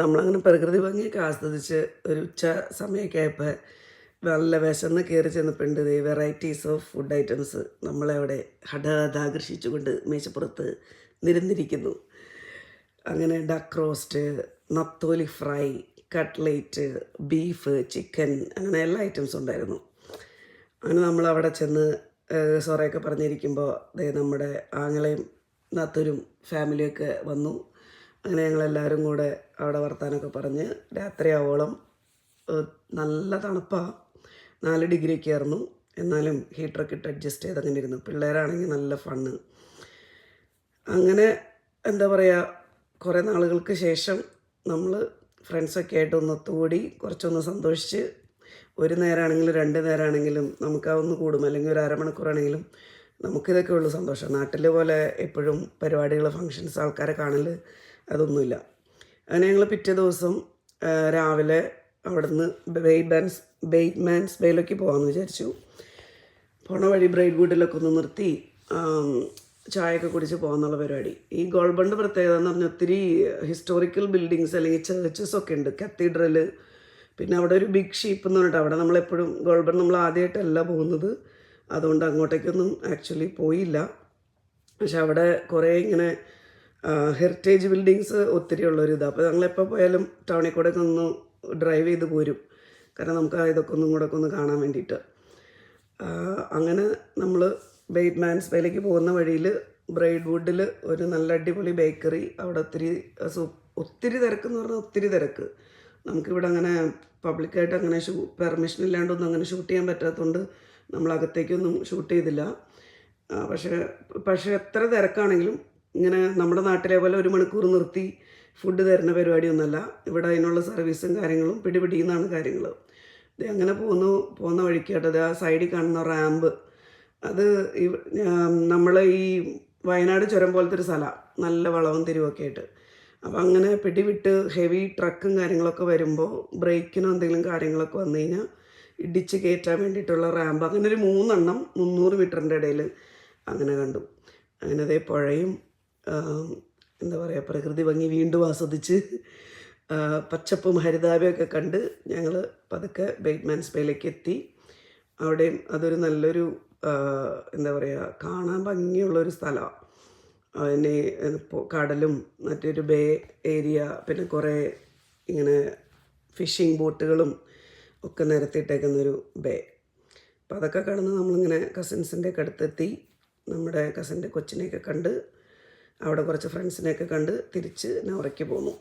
നമ്മളങ്ങനെ പ്രകൃതി ഭംഗിയൊക്കെ ആസ്വദിച്ച് ഒരു ഉച്ച സമയമൊക്കെ ആയപ്പോൾ നല്ല വിശന്ന് കയറി ചെന്നപ്പോണ്ട് വെറൈറ്റീസ് ഓഫ് ഫുഡ് ഐറ്റംസ് നമ്മളെ അവിടെ ഹഠാതാകർഷിച്ചുകൊണ്ട് മേശപ്പുറത്ത് നിരന്നിരിക്കുന്നു. അങ്ങനെ ഡക്ക് റോസ്റ്റ്, നത്തോലി ഫ്രൈ, കട്ട്ലേറ്റ്, ബീഫ്, ചിക്കൻ, അങ്ങനെ എല്ലാ ഐറ്റംസും ഉണ്ടായിരുന്നു. അങ്ങനെ നമ്മളവിടെ ചെന്ന് സൊറയൊക്കെ പറഞ്ഞിരിക്കുമ്പോൾ നമ്മുടെ ആങ്ങളെയും നാത്തൂരും ഫാമിലിയൊക്കെ വന്നു. അങ്ങനെ ഞങ്ങളെല്ലാവരും കൂടെ അവിടെ വർത്താനമൊക്കെ പറഞ്ഞ് രാത്രിയാവോളം നല്ല തണുപ്പാണ്, 4 ഡിഗ്രിയൊക്കെ ആയിരുന്നു. എന്നാലും ഹീറ്ററൊക്കെ ഇട്ട് അഡ്ജസ്റ്റ് ചെയ്ത് അങ്ങനെ ഇരുന്നു. പിള്ളേരാണെങ്കിൽ നല്ല ഫണ്ണ്. അങ്ങനെ എന്താ പറയുക, കുറേ നാളുകൾക്ക് ശേഷം നമ്മൾ ഫ്രണ്ട്സൊക്കെ ആയിട്ട് ഒന്ന് ഒത്തുകൂടി കുറച്ചൊന്ന് സന്തോഷിച്ച്, ഒരു നേരമാണെങ്കിലും 2 നേരമാണെങ്കിലും നമുക്കതൊന്ന് കൂടും, അല്ലെങ്കിൽ ഒരു അരമണിക്കൂറാണെങ്കിലും നമുക്കിതൊക്കെ ഉള്ളൂ സന്തോഷം. നാട്ടിൽ പോലെ എപ്പോഴും പരിപാടികൾ, ഫങ്ഷൻസ്, ആൾക്കാരെ കാണൽ അതൊന്നുമില്ല. അങ്ങനെ ഞങ്ങൾ പിറ്റേ ദിവസം രാവിലെ അവിടുന്ന് ബെയ്റ്റ്മാൻസ് ബേയിലേക്ക് പോകാമെന്ന് വിചാരിച്ചു. പോണ വഴി ബ്രൈഡ്വുഡിലൊക്കെ ഒന്ന് നിർത്തി ചായയൊക്കെ കുടിച്ച് പോകാമെന്നുള്ള പരിപാടി. ഈ ഗോൾബണ്ട് പ്രത്യേകത എന്ന് പറഞ്ഞാൽ ഒത്തിരി ഹിസ്റ്റോറിക്കൽ ബിൽഡിങ്സ് അല്ലെങ്കിൽ ചേർച്ചസൊക്കെ ഉണ്ട്, കത്തീഡ്രൽ. പിന്നെ അവിടെ ഒരു ബിഗ് ഷീപ്പ് എന്ന് പറഞ്ഞിട്ട് അവിടെ നമ്മളെപ്പോഴും ഗോൾബണ്ട് നമ്മൾ ആദ്യമായിട്ടല്ല പോകുന്നത്, അതുകൊണ്ട് അങ്ങോട്ടേക്കൊന്നും ആക്ച്വലി പോയില്ല. പക്ഷെ അവിടെ കുറേ ഇങ്ങനെ ഹെറിറ്റേജ് ബിൽഡിങ്സ് ഒത്തിരി ഉള്ളൊരിതാണ്. അപ്പോൾ ഞങ്ങളെപ്പോൾ പോയാലും ടൗണിൽ കൂടെ ഒക്കെ ഒന്ന് ഡ്രൈവ് ചെയ്ത് പോരും, കാരണം നമുക്ക് ഇതൊക്കെ ഒന്നും കൂടെ ഒന്ന് കാണാൻ വേണ്ടിയിട്ട്. അങ്ങനെ നമ്മൾ ബെയ്റ്റ്മാൻസ് ബേയിലേക്ക് പോകുന്ന വഴിയിൽ ബ്രൈഡ്വുഡിൽ ഒരു നല്ല അടിപൊളി ബേക്കറി, അവിടെ ഒത്തിരി തിരക്കെന്ന് പറഞ്ഞാൽ ഒത്തിരി തിരക്ക്. നമുക്കിവിടെ അങ്ങനെ പബ്ലിക്കായിട്ട് അങ്ങനെ പെർമിഷൻ ഇല്ലാണ്ടൊന്നും അങ്ങനെ ഷൂട്ട് ചെയ്യാൻ പറ്റാത്തതുകൊണ്ട് നമ്മൾ അകത്തേക്കൊന്നും ഷൂട്ട് ചെയ്തില്ല. പക്ഷേ എത്ര തിരക്കാണെങ്കിലും ഇങ്ങനെ നമ്മുടെ നാട്ടിലെ പോലെ 1 മണിക്കൂർ നിർത്തി ഫുഡ് തരുന്ന പരിപാടിയൊന്നുമല്ല. ഇവിടെ അതിനുള്ള സർവീസും കാര്യങ്ങളും പിടിപിടിയുന്നതാണ് കാര്യങ്ങൾ. അങ്ങനെ പോകുന്ന വഴിക്കാട്ടത് ആ സൈഡിൽ കാണുന്ന റാമ്പ്, അത് നമ്മൾ ഈ വയനാട് ചുരം പോലത്തെ ഒരു സ്ഥലമാണ്, നല്ല വളവും തിരിവൊക്കെ ആയിട്ട്. അപ്പോൾ അങ്ങനെ പിടിവിട്ട് ഹെവി ട്രക്കും കാര്യങ്ങളൊക്കെ വരുമ്പോൾ ബ്രേക്കിനോ എന്തെങ്കിലും കാര്യങ്ങളൊക്കെ വന്നു കഴിഞ്ഞാൽ ഇടിച്ച് കയറ്റാൻ വേണ്ടിയിട്ടുള്ള റാമ്പ്, അങ്ങനെ ഒരു 3 എണ്ണം 300 മീറ്ററിൻ്റെ ഇടയിൽ അങ്ങനെ കണ്ടു. അങ്ങനെ അതേ പുഴയും എന്താ പറയുക, പ്രകൃതി ഭംഗി വീണ്ടും ആസ്വദിച്ച് പച്ചപ്പും ഹരിതാപയൊക്കെ കണ്ട് ഞങ്ങൾ പതുക്കെ ബെയ്റ്റ്മാൻസ് ബേയിലേക്ക് എത്തി. അവിടെയും അതൊരു നല്ലൊരു എന്താ പറയുക, കാണാൻ ഭംഗിയുള്ളൊരു സ്ഥലമാണ്. അതിന് കടലും മറ്റൊരു ബേ ഏരിയ, പിന്നെ കുറേ ഇങ്ങനെ ഫിഷിംഗ് ബോട്ടുകളും ഒക്കെ നിരത്തിയിട്ടേക്കുന്നൊരു ബേ. അപ്പോൾ അതൊക്കെ കടന്ന് നമ്മളിങ്ങനെ കസിൻസിൻ്റെ ഒക്കെ അടുത്തെത്തി. നമ്മുടെ കസിൻ്റെ കൊച്ചിനെയൊക്കെ കണ്ട് അവിടെ കുറച്ച് ഫ്രണ്ട്സിനെയൊക്കെ കണ്ട് തിരിച്ച് നൗറയ്ക്ക് പോന്നു.